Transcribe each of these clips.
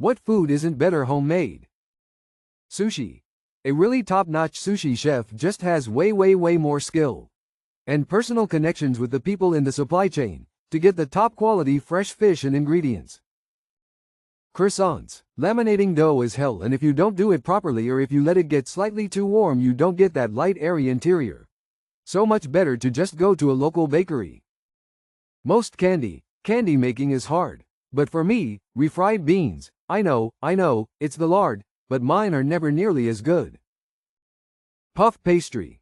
What food isn't better homemade? Sushi. A really top-notch sushi chef just has way more skill and personal connections with the people in the supply chain to get the top quality fresh fish and ingredients. Croissants. Laminating dough is hell, and if you don't do it properly or if you let it get slightly too warm, you don't get that light airy interior. So much better to just go to a local bakery. Most candy making is hard. But for me, refried beans, I know, it's the lard, but mine are never nearly as good. Puff pastry.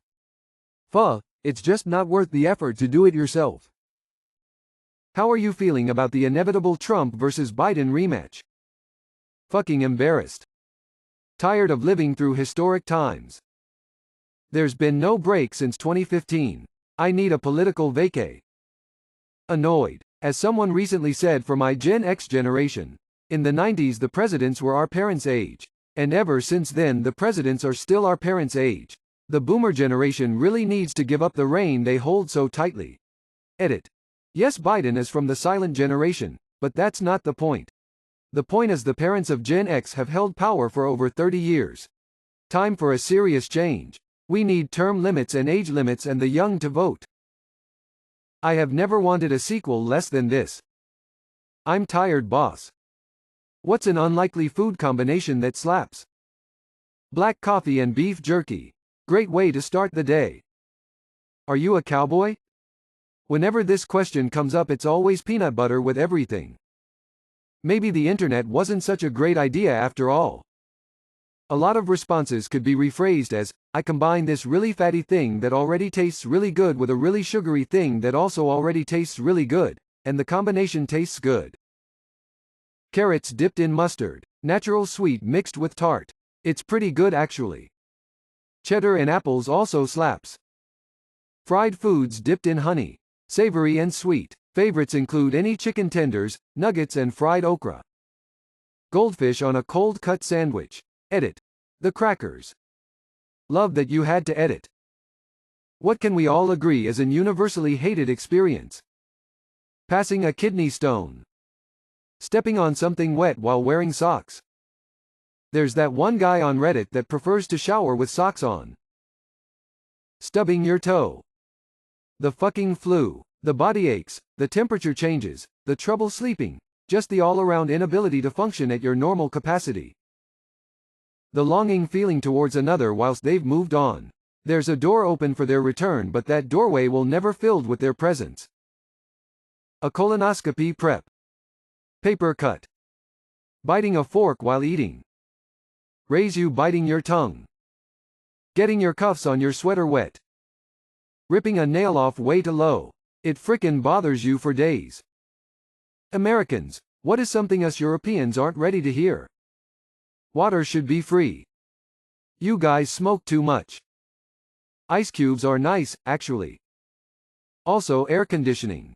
Pho, it's just not worth the effort to do it yourself. How are you feeling about the inevitable Trump versus Biden rematch? Fucking embarrassed. Tired of living through historic times. There's been no break since 2015. I need a political vacay. Annoyed. As someone recently said for my Gen X generation, in the 90s the presidents were our parents' age. And ever since then the presidents are still our parents' age. The boomer generation really needs to give up the reign they hold so tightly. Edit. Yes, Biden is from the silent generation, but that's not the point. The point is the parents of Gen X have held power for over 30 years. Time for a serious change. We need term limits and age limits and the young to vote. I have never wanted a sequel less than this. I'm tired, boss. What's an unlikely food combination that slaps? Black coffee and beef jerky. Great way to start the day. Are you a cowboy? Whenever this question comes up, it's always peanut butter with everything. Maybe the internet wasn't such a great idea after all. A lot of responses could be rephrased as, I combine this really fatty thing that already tastes really good with a really sugary thing that also already tastes really good, and the combination tastes good. Carrots dipped in mustard. Natural sweet mixed with tart. It's pretty good actually. Cheddar and apples also slaps. Fried foods dipped in honey. Savory and sweet. Favorites include any chicken tenders, nuggets and fried okra. Goldfish on a cold cut sandwich. Edit. The crackers. Love that you had to edit. What can we all agree is an universally hated experience? Passing a kidney stone. Stepping on something wet while wearing socks. There's that one guy on Reddit that prefers to shower with socks on. Stubbing your toe. The fucking flu. The body aches, the temperature changes, the trouble sleeping, just the all-around inability to function at your normal capacity. The longing feeling towards another whilst they've moved on. There's a door open for their return, but that doorway will never filled with their presence. A colonoscopy prep. Paper cut. Biting a fork while eating. Raise you biting your tongue. Getting your cuffs on your sweater wet. Ripping a nail off way too low. It frickin' bothers you for days. Americans, what is something us Europeans aren't ready to hear? Water should be free. You guys smoke too much. Ice cubes are nice, actually. Also air conditioning.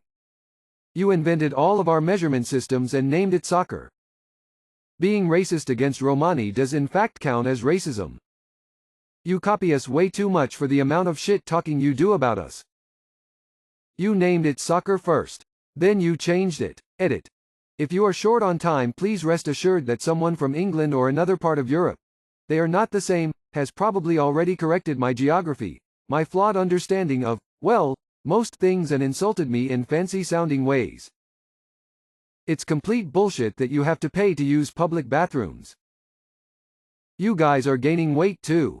You invented all of our measurement systems and named it soccer. Being racist against Romani does in fact count as racism. You copy us way too much for the amount of shit talking you do about us. You named it soccer first. Then you changed it. Edit. If you are short on time, please rest assured that someone from England or another part of Europe, they are not the same, has probably already corrected my geography, my flawed understanding of, well, most things and insulted me in fancy-sounding ways. It's complete bullshit that you have to pay to use public bathrooms. You guys are gaining weight too.